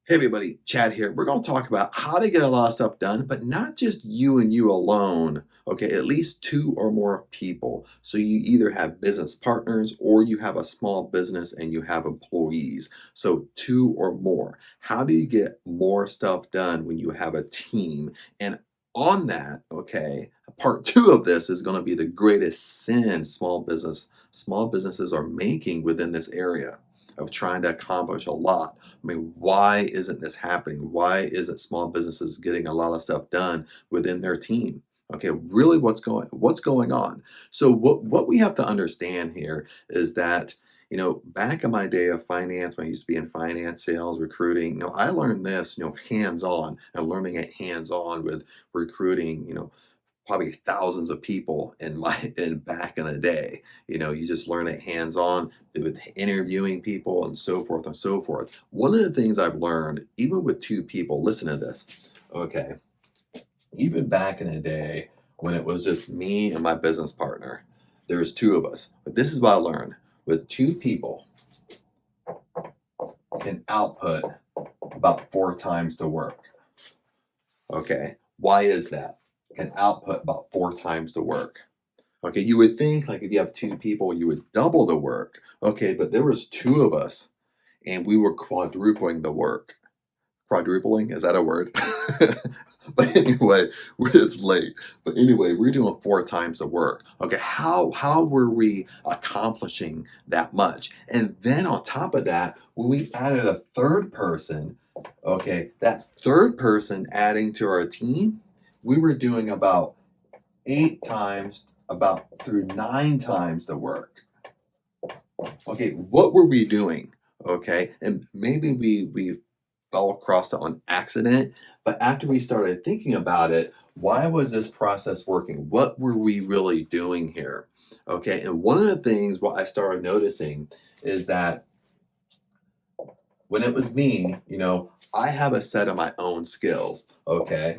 Hey everybody, Chad here. We're going to talk about how to get a lot of stuff done, but not just you and you alone. Okay, at least two or more people. So you either have business partners or you have a small business and you have employees. So two or more. How do you get more stuff done when you have a team? And on that, okay, part two of this is going to be the greatest sin small businesses are making within this area of trying to accomplish a lot. I mean, why isn't this happening? Why isn't small businesses getting a lot of stuff done within their team? Okay, really what's going on? So what we have to understand here is that back in my day of finance, when I used to be in finance, sales, recruiting, I learned this, hands-on and learning it hands-on with recruiting, probably thousands of people in back in the day. You just learn it hands-on with interviewing people and so forth and so forth. One of the things I've learned, even with two people, listen to this, okay, even back in the day when it was just me and my business partner, there's two of us. But this is what I learned. With two people can output about four times the work. Okay, why is that? Can output about four times the work. Okay, you would think like if you have two people, you would double the work. Okay, but there was two of us and we were quadrupling the work. Quadrupling, is that a word? But anyway, it's late. But anyway, we're doing four times the work. Okay, how were we accomplishing that much? And then on top of that, when we added a third person, okay, that third person adding to our team, we were doing about eight times, about through nine times the work. Okay, what were we doing? Okay, and maybe we fell across it on accident, but after we started thinking about it, why was this process working? What were we really doing here? Okay, and one of the things what I started noticing is that when it was me, I have a set of my own skills. Okay,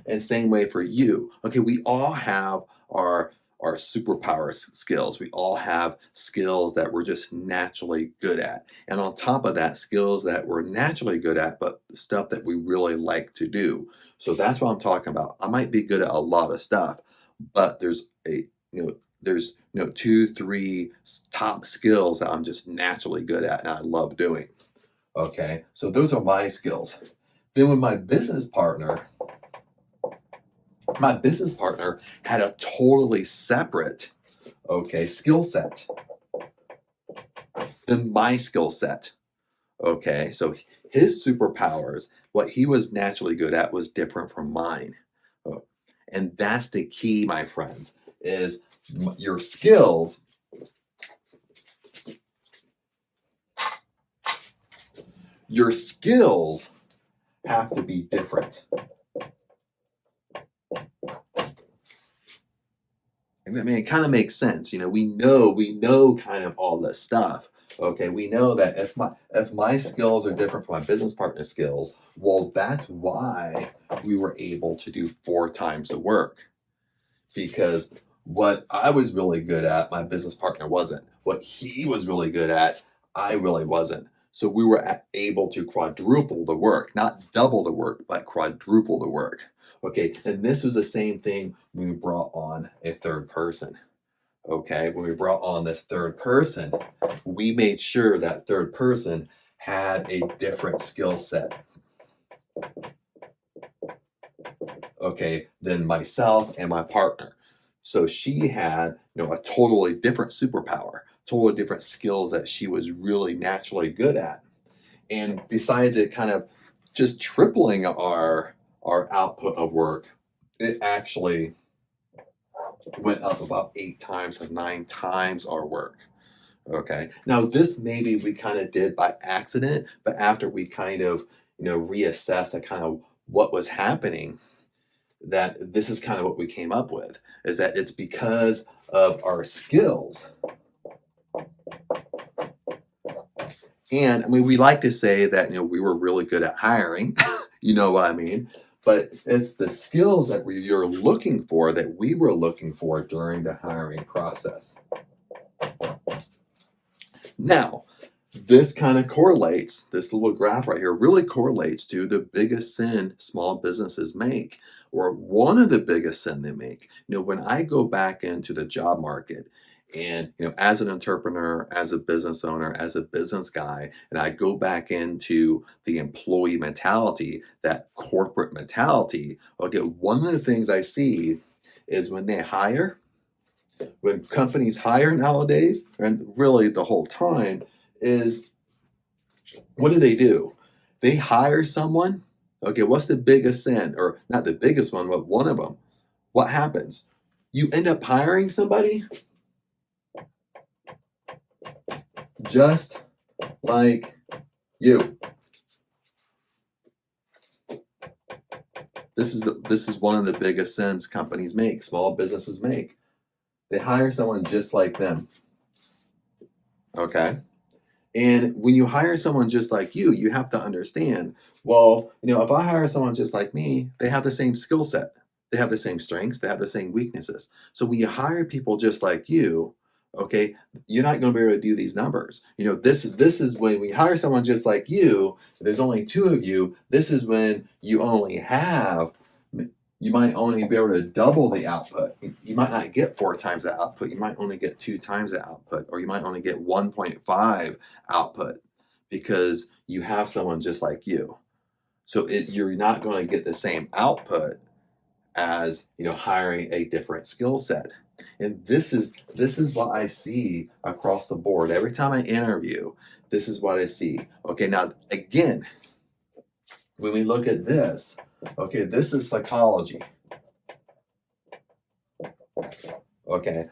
and same way for you. Okay, we all have our superpower skills. We all have skills that we're just naturally good at. And on top of that, skills that we're naturally good at, but stuff that we really like to do. So that's what I'm talking about. I might be good at a lot of stuff, but there's two, three top skills that I'm just naturally good at and I love doing. Okay, so those are my skills. Then with my business partner had a totally separate, okay, skill set than my skill set. Okay, so his superpowers, what he was naturally good at, was different from mine. Oh, and that's the key, my friends, is your skills. Your skills have to be different. I mean, it kind of makes sense. We know kind of all this stuff. Okay, we know that if my skills are different from my business partner's skills, well, that's why we were able to do four times the work. Because what I was really good at, my business partner wasn't. What he was really good at, I really wasn't. So we were able to quadruple the work, not double the work, but quadruple the work. Okay, and this was the same thing when we brought on a third person. Okay, when we brought on this third person, we made sure that third person had a different skill set, okay, than myself and my partner. So she had, a totally different superpower, totally different skills that she was really naturally good at. And besides it kind of just tripling our output of work, it actually went up about eight times and nine times our work. Okay. Now this maybe we kind of did by accident, but after we kind of, reassessed the kind of what was happening, that this is kind of what we came up with, is that it's because of our skills. And I mean, we like to say that, we were really good at hiring, you know what I mean? But it's the skills that you're looking for that we were looking for during the hiring process. Now, this kind of correlates, this little graph right here really correlates to the biggest sin small businesses make, or one of the biggest sin they make. When I go back into the job market and, as an entrepreneur, as a business owner, as a business guy, and I go back into the employee mentality, that corporate mentality, okay, one of the things I see is when companies hire nowadays, and really the whole time, is what do? They hire someone. Okay, what's the biggest sin? Or not the biggest one, but one of them. What happens? You end up hiring somebody just like you. This is one of the biggest sins companies make, small businesses make. They hire someone just like them. Okay? And when you hire someone just like you have to understand, well, if I hire someone just like me, they have the same skill set. They have the same strengths, they have the same weaknesses. So when you hire people just like you, okay, you're not going to be able to do these numbers. This is when we hire someone just like you, there's only two of you, this is when you might only be able to double the output. You might not get 4 times the output. You might only get 2 times the output, or you might only get 1.5 output because you have someone just like you. So you're not going to get the same output as hiring a different skill set. And this is what I see across the board. Every time I interview, this is what I see. Okay, now again, when we look at this, okay, this is psychology. Okay,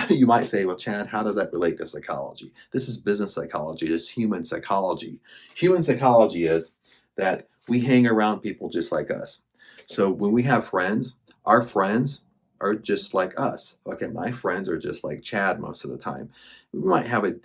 you might say, well, Chad, how does that relate to psychology? This is business psychology, this is human psychology. Human psychology is that we hang around people just like us. So when we have friends, our friends are just like us. Okay, my friends are just like Chad most of the time. We might have a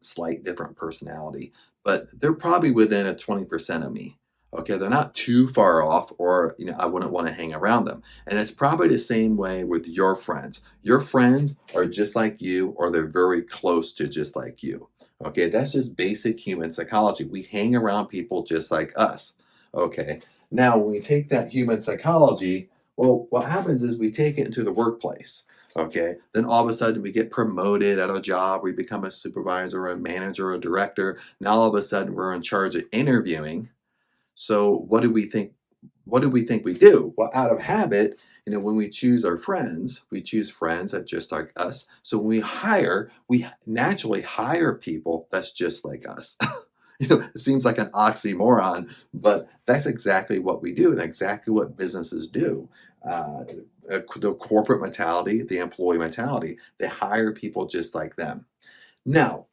slight different personality, but they're probably within a 20% of me. Okay, they're not too far off, or I wouldn't want to hang around them. And it's probably the same way with your friends. Your friends are just like you, or they're very close to just like you. Okay, that's just basic human psychology. We hang around people just like us. Okay, now when we take that human psychology, well, what happens is we take it into the workplace. Okay, then all of a sudden we get promoted at a job, we become a supervisor, a manager, a director. Now all of a sudden we're in charge of interviewing. So what do we think? What do we think we do? Well, out of habit, when we choose our friends, we choose friends that just like us. So when we naturally hire people that's just like us. It seems like an oxymoron, but that's exactly what we do and exactly what businesses do. The corporate mentality, the employee mentality, they hire people just like them. Now,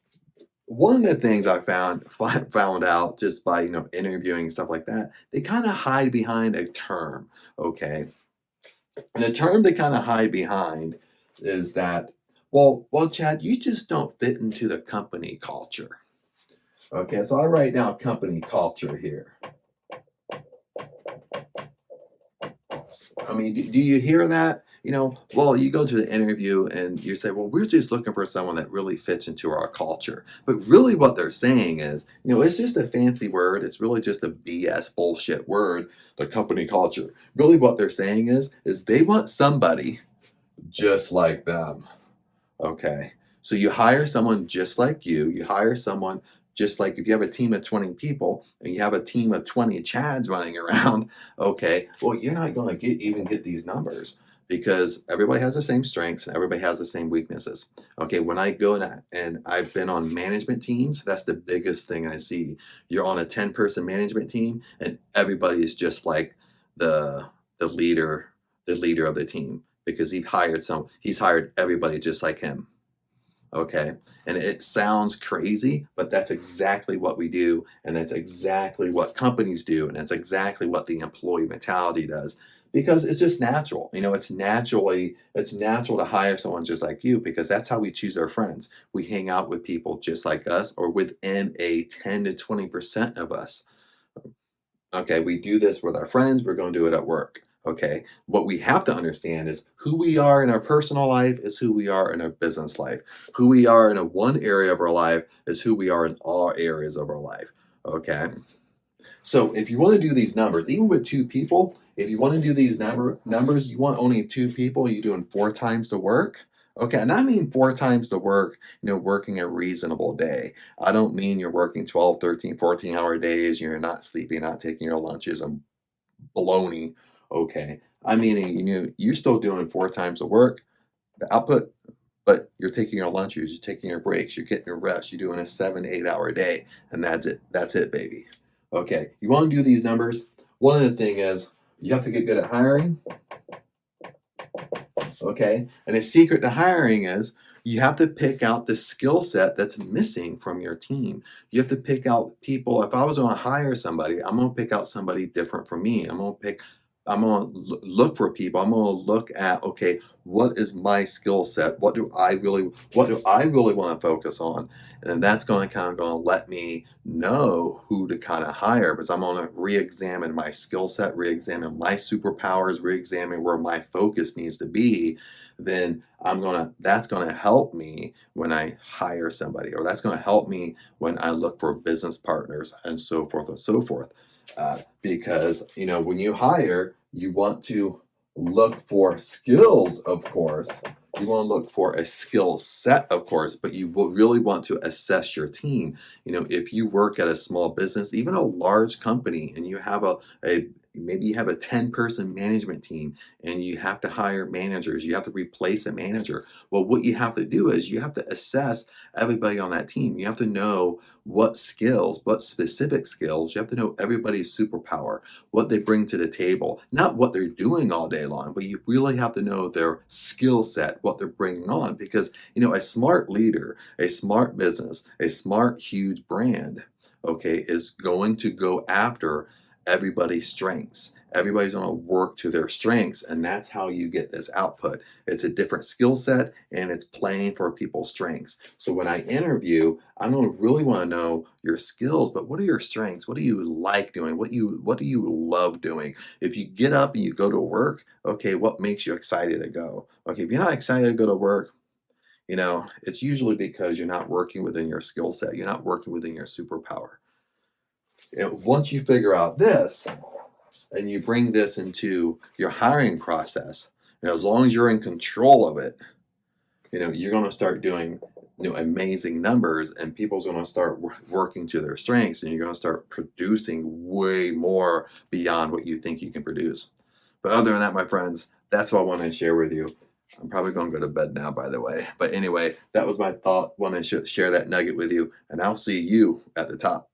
one of the things I found out just by interviewing stuff like that, they kind of hide behind a term, okay? And the term they kind of hide behind is that, well, Chad, you just don't fit into the company culture. Okay, so I write down company culture here. I mean, do you hear that? Well, you go to the interview and you say, well, we're just looking for someone that really fits into our culture. But really, what they're saying is, it's just a fancy word. It's really just a BS bullshit word, the company culture. Really, what they're saying is they want somebody just like them. Okay. So you hire someone just like you. You hire someone just like if you have a team of 20 people and you have a team of 20 Chads running around, okay, well, you're not going to even get these numbers because everybody has the same strengths and everybody has the same weaknesses. Okay, when I go and I've been on management teams, that's the biggest thing I see. You're on a 10-person management team and everybody is just like the leader, the leader of the team because he's hired everybody just like him. Okay. And it sounds crazy, but that's exactly what we do. And that's exactly what companies do. And that's exactly what the employee mentality does because it's just natural. It's natural to hire someone just like you because that's how we choose our friends. We hang out with people just like us or within a 10 to 20% of us. Okay. We do this with our friends. We're going to do it at work. Okay. What we have to understand is who we are in our personal life is who we are in our business life. Who we are in a one area of our life is who we are in all areas of our life. Okay. So if you want to do these numbers, even with two people, if you want to do these numbers, you want only two people, you're doing four times the work. Okay, and I mean four times the work, working a reasonable day. I don't mean you're working 12, 13, 14-hour days, you're not sleeping, not taking your lunches and baloney. Okay. I mean, you're still doing four times the work, the output, but you're taking your lunches, you're taking your breaks, you're getting your rest, you're doing a 7 to 8 hour day, and that's it. That's it, baby. Okay, you want to do these numbers? One of the thing is you have to get good at hiring. Okay, and the secret to hiring is you have to pick out the skill set that's missing from your team. You have to pick out people. If I was going to hire somebody, I'm going to pick out somebody different from me. I'm going to look for people. I'm going to look at, okay, what is my skill set? What do I really want to focus on? And that's going to kind of going to let me know who to kind of hire, because I'm going to re-examine my skill set, re-examine my superpowers, re-examine where my focus needs to be. Then that's gonna help me when I hire somebody, or that's gonna help me when I look for business partners and so forth and so forth. Because when you hire, you want to look for skills, of course. You want to look for a skill set, of course, but you will really want to assess your team. If you work at a small business, even a large company, and you have a maybe you have a 10-person management team and you have to hire managers, you have to replace a manager. Well, what you have to do is you have to assess everybody on that team. You have to know what skills, what specific skills. You have to know everybody's superpower, what they bring to the table, not what they're doing all day long, but you really have to know their skill set, what they're bringing on. Because, a smart leader, a smart business, a smart, huge brand, okay, is going to go after everybody's strengths. Everybody's going to work to their strengths, and that's how you get this output. It's a different skill set, and it's playing for people's strengths. So when I interview, I'm going to really want to know your skills, but what are your strengths? What do you like doing? What do you love doing? If you get up and you go to work, okay, what makes you excited to go? Okay, if you're not excited to go to work, it's usually because you're not working within your skill set. You're not working within your superpower. And once you figure out this, and you bring this into your hiring process, as long as you're in control of it, you're going to start doing amazing numbers, and people's going to start working to their strengths, and you're going to start producing way more beyond what you think you can produce. But other than that, my friends, that's what I want to share with you. I'm probably going to go to bed now, by the way. But anyway, that was my thought. Want to share that nugget with you, and I'll see you at the top.